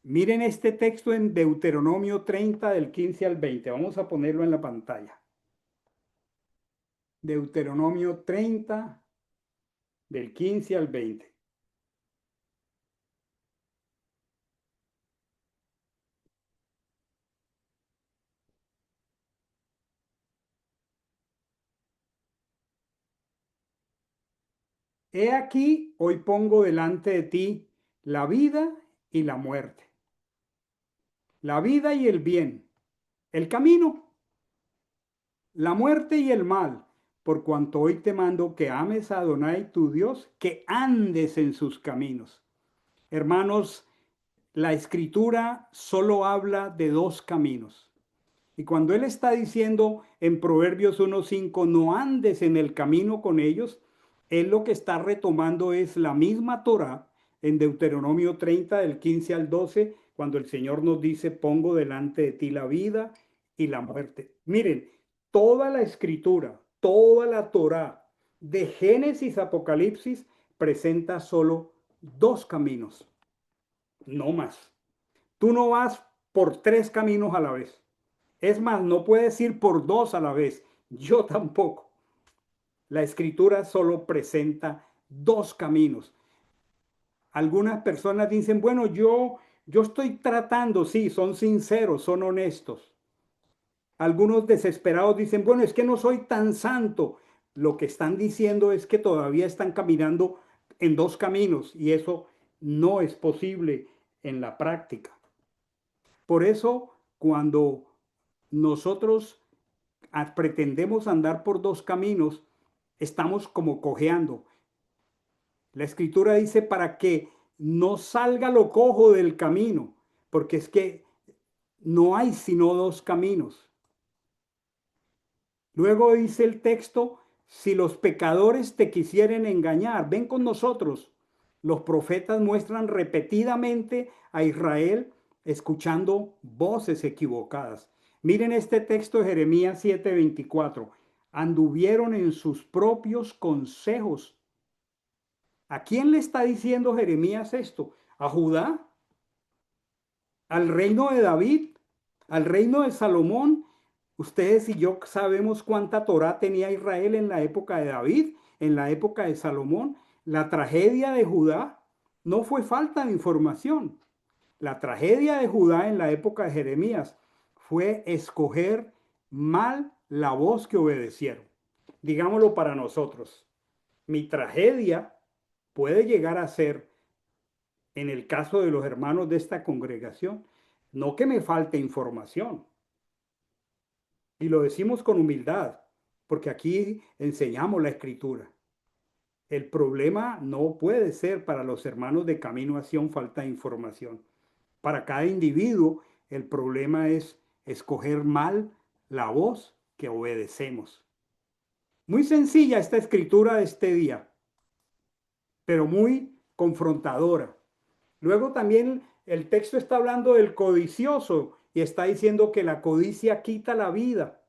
Miren este texto en Deuteronomio 30 del 15 al 20. Vamos a ponerlo en la pantalla. Deuteronomio 30 del 15 al 20. He aquí, hoy pongo delante de ti la vida y la muerte, la vida y el bien, el camino, la muerte y el mal, por cuanto hoy te mando que ames a Adonai tu Dios, que andes en sus caminos. Hermanos, la escritura solo habla de dos caminos. Y cuando él está diciendo en Proverbios 1:5, no andes en el camino con ellos, él lo que está retomando es la misma Torá en Deuteronomio 30 del 15 al 12, cuando el Señor nos dice, pongo delante de ti la vida y la muerte. Miren, toda la escritura, toda la Torá, de Génesis a Apocalipsis, presenta solo dos caminos, no más. Tú no vas por tres caminos a la vez. Es más, no puedes ir por dos a la vez. Yo tampoco. La escritura solo presenta dos caminos. Algunas personas dicen, bueno, yo estoy tratando, sí, son sinceros, son honestos. Algunos desesperados dicen, bueno, es que no soy tan santo. Lo que están diciendo es que todavía están caminando en dos caminos y eso no es posible en la práctica. Por eso, cuando nosotros pretendemos andar por dos caminos, estamos como cojeando. La escritura dice para que no salga lo cojo del camino, porque es que no hay sino dos caminos. Luego dice el texto, si los pecadores te quisieren engañar, ven con nosotros. Los profetas muestran repetidamente a Israel escuchando voces equivocadas. Miren este texto de Jeremías 7:24. Anduvieron en sus propios consejos. ¿A quién le está diciendo Jeremías esto? ¿A Judá? ¿Al reino de David? ¿Al reino de Salomón? Ustedes y yo sabemos cuánta Torá tenía Israel en la época de David, en la época de Salomón. La tragedia de Judá no fue falta de información. La tragedia de Judá en la época de Jeremías fue escoger mal la voz que obedecieron. Digámoslo para nosotros. Mi tragedia puede llegar a ser, en el caso de los hermanos de esta congregación, no que me falte información. Y lo decimos con humildad, porque aquí enseñamos la escritura. El problema no puede ser para los hermanos de Camino a Sion falta de información. Para cada individuo, el problema es escoger mal la voz que obedecemos. Muy sencilla esta escritura de este día, pero muy confrontadora. Luego también el texto está hablando del codicioso y está diciendo que la codicia quita la vida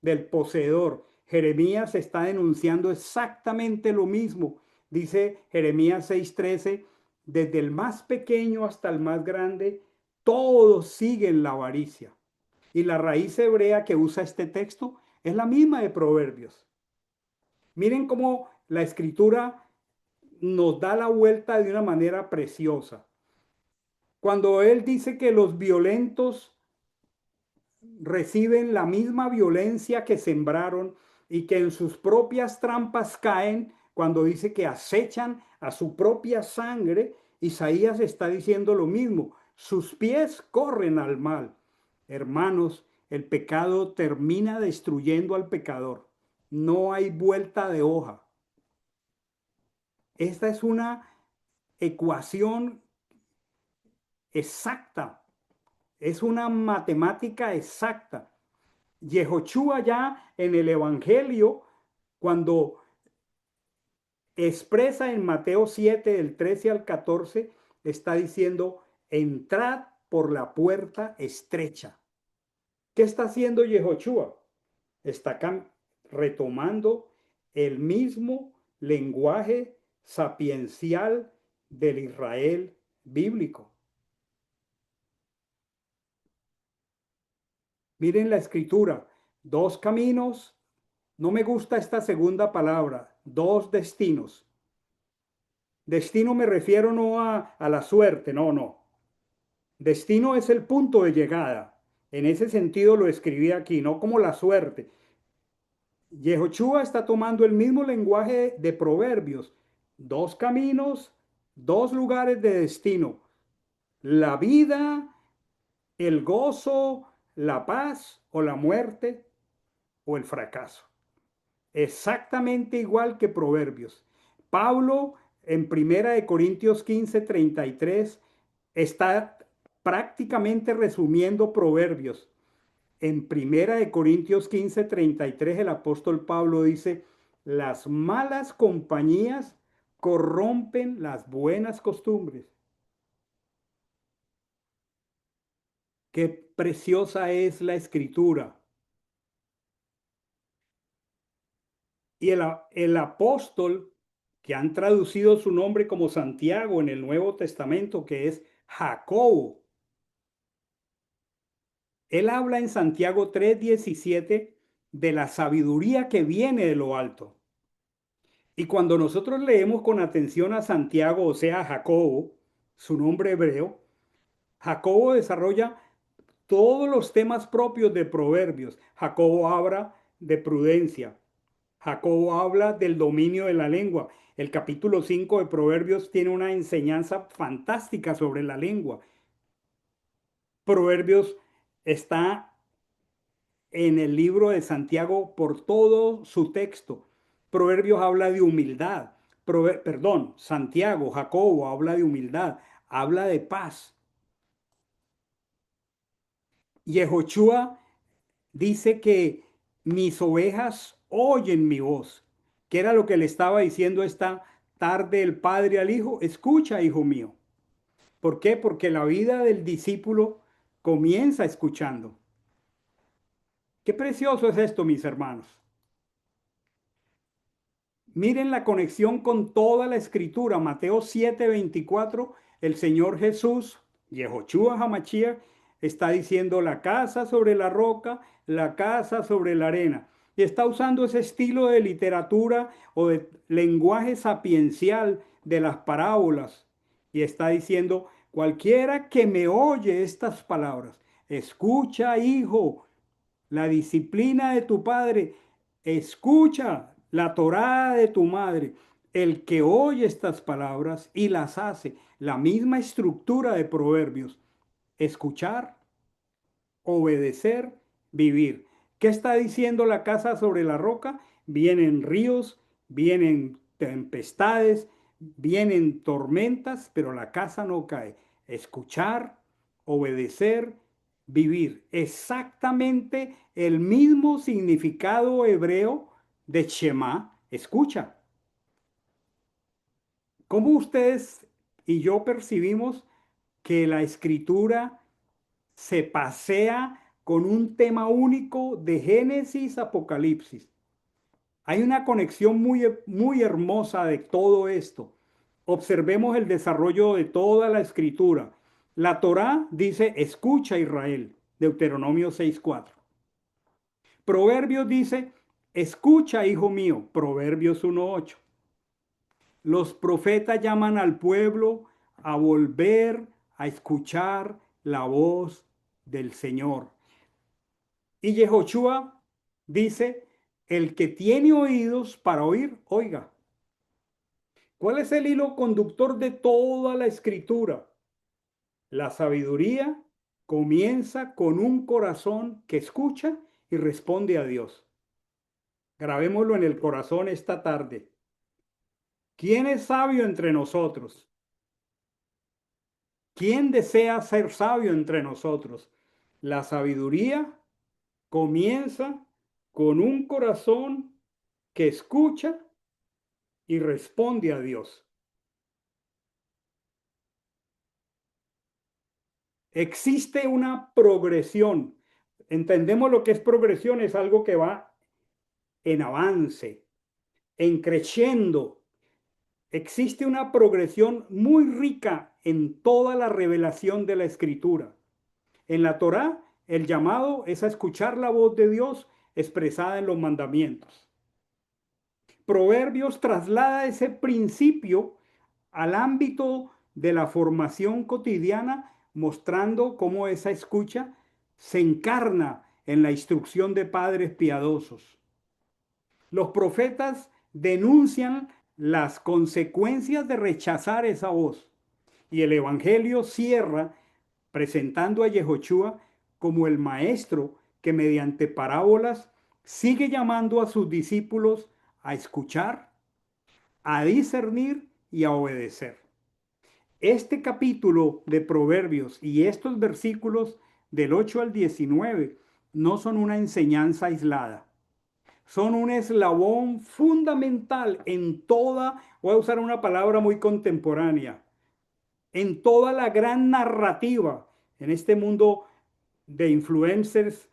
del poseedor. Jeremías está denunciando exactamente lo mismo. Dice Jeremías 6:13, desde el más pequeño hasta el más grande, todos siguen la avaricia. Y la raíz hebrea que usa este texto es la misma de Proverbios. Miren cómo la escritura nos da la vuelta de una manera preciosa. Cuando él dice que los violentos reciben la misma violencia que sembraron y que en sus propias trampas caen, cuando dice que acechan a su propia sangre, Isaías está diciendo lo mismo, sus pies corren al mal. Hermanos, el pecado termina destruyendo al pecador. No hay vuelta de hoja. Esta es una ecuación exacta, es una matemática exacta. Yehoshua ya en el Evangelio, cuando expresa en Mateo 7, del 13 al 14, está diciendo, entrad por la puerta estrecha. ¿Qué está haciendo Yehoshua? Está retomando el mismo lenguaje sapiencial del Israel bíblico. Miren la escritura, dos caminos, no me gusta esta segunda palabra, dos destinos. Destino me refiero no a la suerte, no, no. Destino es el punto de llegada. En ese sentido lo escribí aquí, no como la suerte. Yehoshua está tomando el mismo lenguaje de Proverbios. Dos caminos, dos lugares de destino. La vida, el gozo, la paz o la muerte o el fracaso. Exactamente igual que Proverbios. Pablo en Primera de Corintios 15:33 está prácticamente resumiendo Proverbios. En Primera de Corintios 15:33 el apóstol Pablo dice, las malas compañías corrompen las buenas costumbres. Qué preciosa es la escritura. Y el apóstol, que han traducido su nombre como Santiago en el Nuevo Testamento, que es Jacobo, él habla en Santiago 3:17 de la sabiduría que viene de lo alto. Y cuando nosotros leemos con atención a Santiago, o sea, a Jacobo, su nombre hebreo, Jacobo desarrolla todos los temas propios de Proverbios. Jacobo habla de prudencia. Jacobo habla del dominio de la lengua. El capítulo 5 de Proverbios tiene una enseñanza fantástica sobre la lengua. Proverbios está en el libro de Santiago por todo su texto. Proverbios habla de humildad. Perdón, Santiago, Jacobo habla de humildad, habla de paz. Yehoshua dice que mis ovejas oyen mi voz, que era lo que le estaba diciendo esta tarde el padre al hijo, escucha, hijo mío. ¿Por qué? Porque la vida del discípulo comienza escuchando. Qué precioso es esto, mis hermanos. Miren la conexión con toda la escritura. Mateo 7:24, el Señor Jesús, Yehoshua Hamashiach, está diciendo la casa sobre la roca, la casa sobre la arena. Y está usando ese estilo de literatura o de lenguaje sapiencial de las parábolas. Y está diciendo, cualquiera que me oye estas palabras, escucha, hijo, la disciplina de tu padre, escucha la Torá de tu madre. El que oye estas palabras y las hace, la misma estructura de Proverbios, escuchar, obedecer, vivir. ¿Qué está diciendo la casa sobre la roca? Vienen ríos, vienen tempestades, vienen tormentas, pero la casa no cae. Escuchar, obedecer, vivir. Exactamente el mismo significado hebreo de Shema, escucha. ¿Cómo ustedes y yo percibimos que la escritura se pasea con un tema único de Génesis a Apocalipsis? Hay una conexión muy hermosa de todo esto. Observemos el desarrollo de toda la escritura. La Torá dice, escucha Israel, Deuteronomio 6:4. Proverbios dice, escucha, hijo mío, Proverbios 1:8. Los profetas llaman al pueblo a volver a escuchar la voz del Señor. Y Yehoshua dice, el que tiene oídos para oír, oiga. ¿Cuál es el hilo conductor de toda la escritura? La sabiduría comienza con un corazón que escucha y responde a Dios. Grabémoslo en el corazón esta tarde. ¿Quién es sabio entre nosotros? ¿Quién desea ser sabio entre nosotros? La sabiduría comienza con un corazón que escucha y responde a Dios. Existe una progresión. Entendemos lo que es progresión, es algo que va en avance, en creciendo. Existe una progresión muy rica en toda la revelación de la escritura. En la Torá, el llamado es a escuchar la voz de Dios expresada en los mandamientos. Proverbios traslada ese principio al ámbito de la formación cotidiana, mostrando cómo esa escucha se encarna en la instrucción de padres piadosos. Los profetas denuncian las consecuencias de rechazar esa voz y el Evangelio cierra presentando a Yehoshua como el maestro que mediante parábolas sigue llamando a sus discípulos a escuchar, a discernir y a obedecer. Este capítulo de Proverbios y estos versículos del 8 al 19 no son una enseñanza aislada, son un eslabón fundamental en toda, voy a usar una palabra muy contemporánea, en toda la gran narrativa en este mundo de influencers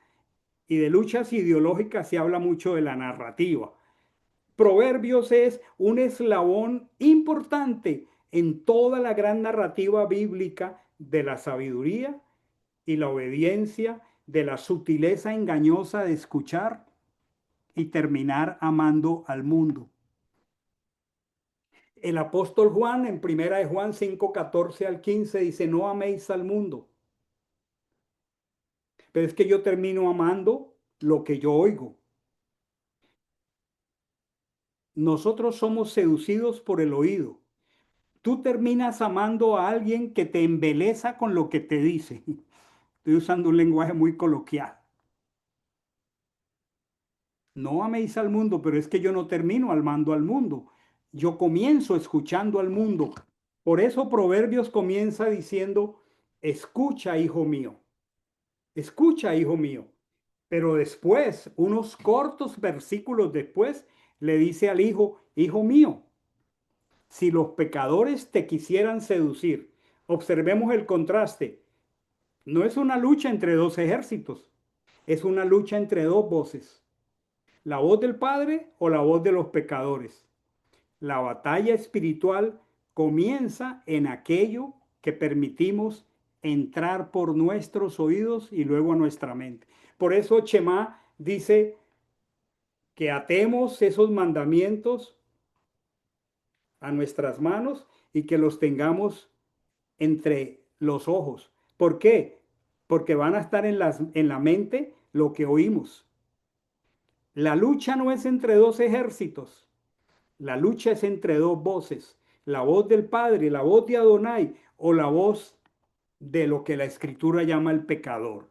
y de luchas ideológicas. Se habla mucho de la narrativa. Proverbios es un eslabón importante en toda la gran narrativa bíblica de la sabiduría y la obediencia, de la sutileza engañosa de escuchar y terminar amando al mundo. El apóstol Juan en primera de Juan 5:14 al 15 dice, no améis al mundo. Pero es que yo termino amando lo que yo oigo. Nosotros somos seducidos por el oído. Tú terminas amando a alguien que te embeleza con lo que te dice. Estoy usando un lenguaje muy coloquial. No améis al mundo, pero es que yo no termino amando al mundo. Yo comienzo escuchando al mundo. Por eso Proverbios comienza diciendo, escucha, hijo mío, escucha, hijo mío. Pero después, unos cortos versículos después, le dice al hijo, hijo mío, si los pecadores te quisieran seducir, observemos el contraste. No es una lucha entre dos ejércitos, es una lucha entre dos voces. La voz del Padre o la voz de los pecadores. La batalla espiritual comienza en aquello que permitimos entrar por nuestros oídos y luego a nuestra mente. Por eso Chema dice que atemos esos mandamientos a nuestras manos y que los tengamos entre los ojos. ¿Por qué? Porque van a estar en la mente lo que oímos. La lucha no es entre dos ejércitos, la lucha es entre dos voces, la voz del Padre, la voz de Adonai o la voz de lo que la Escritura llama el pecador.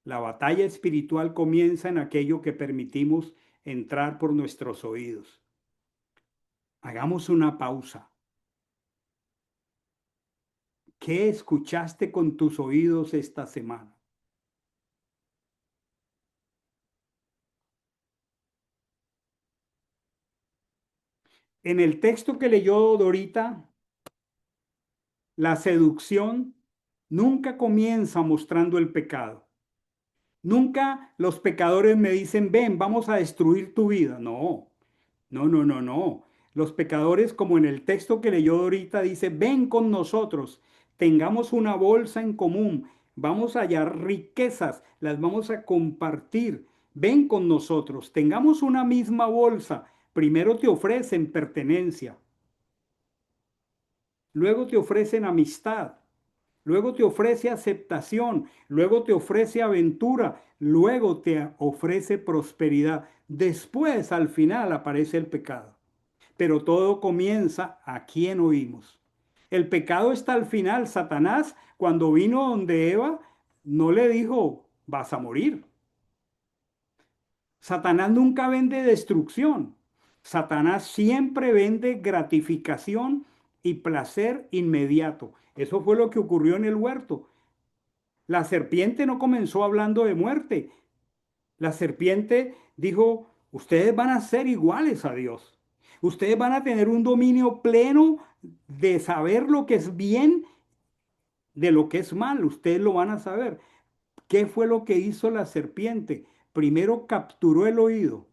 La batalla espiritual comienza en aquello que permitimos entrar por nuestros oídos. Hagamos una pausa. ¿Qué escuchaste con tus oídos esta semana? En el texto que leyó Dorita, la seducción nunca comienza mostrando el pecado. Nunca los pecadores me dicen, ven, vamos a destruir tu vida. No, no, no, no, no. Los pecadores, como en el texto que leyó ahorita, dice, ven con nosotros, tengamos una bolsa en común, vamos a hallar riquezas, las vamos a compartir. Ven con nosotros, tengamos una misma bolsa. Primero te ofrecen pertenencia, luego te ofrecen amistad, luego te ofrece aceptación, luego te ofrece aventura, luego te ofrece prosperidad. Después, al final, aparece el pecado. Pero todo comienza a quien oímos. El pecado está al final. Satanás, cuando vino donde Eva, no le dijo, vas a morir. Satanás nunca vende destrucción. Satanás siempre vende gratificación y placer inmediato. Eso fue lo que ocurrió en el huerto. La serpiente no comenzó hablando de muerte. La serpiente dijo, ustedes van a ser iguales a Dios. Ustedes van a tener un dominio pleno de saber lo que es bien de lo que es mal. Ustedes lo van a saber. ¿Qué fue lo que hizo la serpiente? Primero capturó el oído,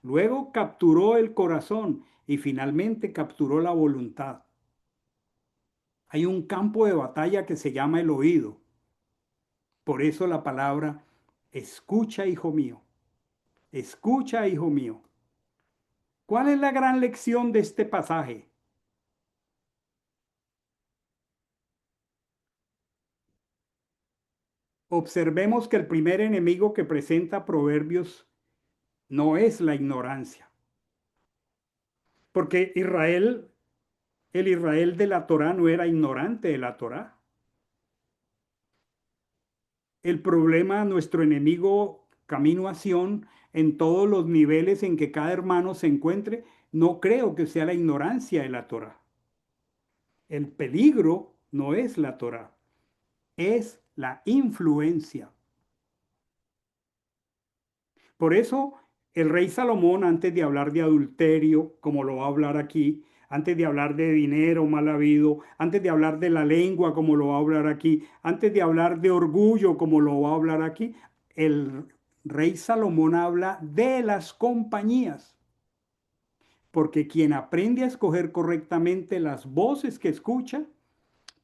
luego capturó el corazón y finalmente capturó la voluntad. Hay un campo de batalla que se llama el oído. Por eso la palabra, escucha, hijo mío. Escucha, hijo mío. ¿Cuál es la gran lección de este pasaje? Observemos que el primer enemigo que presenta Proverbios no es la ignorancia, porque Israel, el Israel de la Torá no era ignorante de la Torá. El problema, nuestro enemigo camino a Sión, en todos los niveles en que cada hermano se encuentre, no creo que sea la ignorancia de la Torá. El peligro no es la Torá, es la influencia. Por eso el rey Salomón, antes de hablar de adulterio, como lo va a hablar aquí, antes de hablar de dinero mal habido, antes de hablar de la lengua, como lo va a hablar aquí, antes de hablar de orgullo, como lo va a hablar aquí, el rey Salomón habla de las compañías. Porque quien aprende a escoger correctamente las voces que escucha,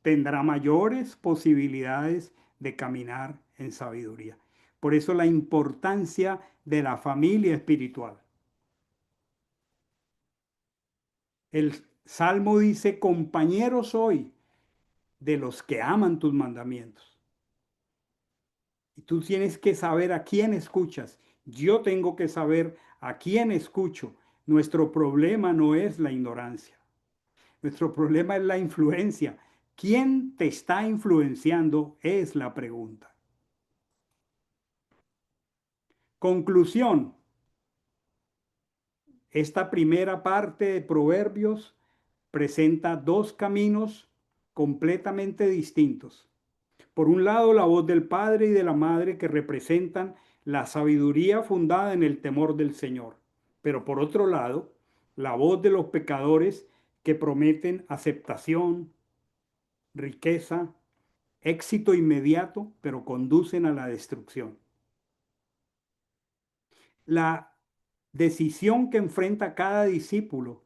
tendrá mayores posibilidades de caminar en sabiduría. Por eso la importancia de la familia espiritual. El Salmo dice, compañero soy de los que aman tus mandamientos. Y tú tienes que saber a quién escuchas. Yo tengo que saber a quién escucho. Nuestro problema no es la ignorancia. Nuestro problema es la influencia. ¿Quién te está influenciando? Es la pregunta. Conclusión. Esta primera parte de Proverbios presenta dos caminos completamente distintos. Por un lado, la voz del padre y de la madre que representan la sabiduría fundada en el temor del Señor. Pero por otro lado, la voz de los pecadores que prometen aceptación, riqueza, éxito inmediato, pero conducen a la destrucción. La decisión que enfrenta cada discípulo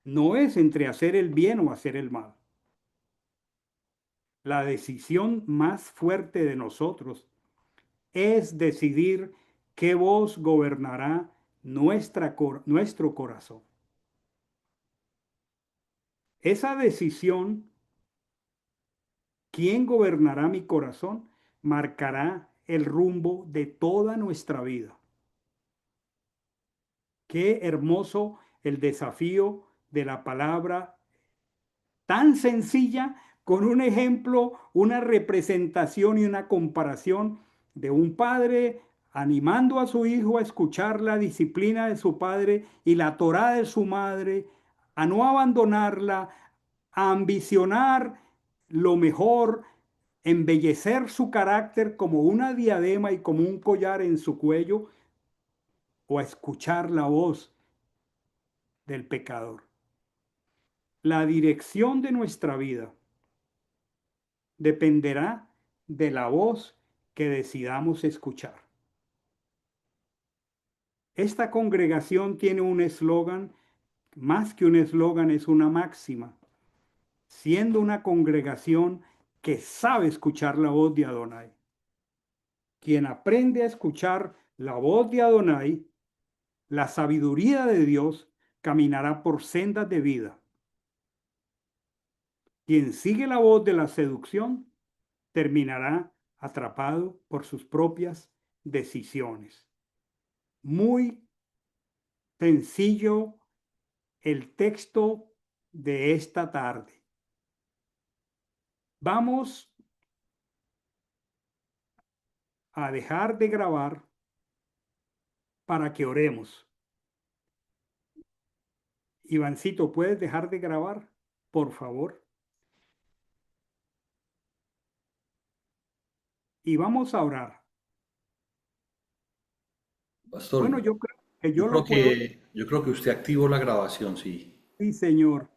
no es entre hacer el bien o hacer el mal. La decisión más fuerte de nosotros es decidir qué voz gobernará nuestro corazón. Esa decisión, quién gobernará mi corazón, marcará el rumbo de toda nuestra vida. Qué hermoso el desafío de la palabra tan sencilla, con un ejemplo, una representación y una comparación de un padre animando a su hijo a escuchar la disciplina de su padre y la Torá de su madre, a no abandonarla, a ambicionar lo mejor, embellecer su carácter como una diadema y como un collar en su cuello, o a escuchar la voz del pecador. La dirección de nuestra vida dependerá de la voz que decidamos escuchar. Esta congregación tiene un eslogan, más que un eslogan, es una máxima, siendo una congregación que sabe escuchar la voz de Adonai. Quien aprende a escuchar la voz de Adonai, la sabiduría de Dios, caminará por sendas de vida. Quien sigue la voz de la seducción, terminará atrapado por sus propias decisiones. Muy sencillo el texto de esta tarde. Vamos a dejar de grabar para que oremos. Ivancito, ¿puedes dejar de grabar? Por favor. Y vamos a orar. Bueno, Pastor, yo creo que yo lo puedo. yo creo que usted activó la grabación, sí. Sí, Señor.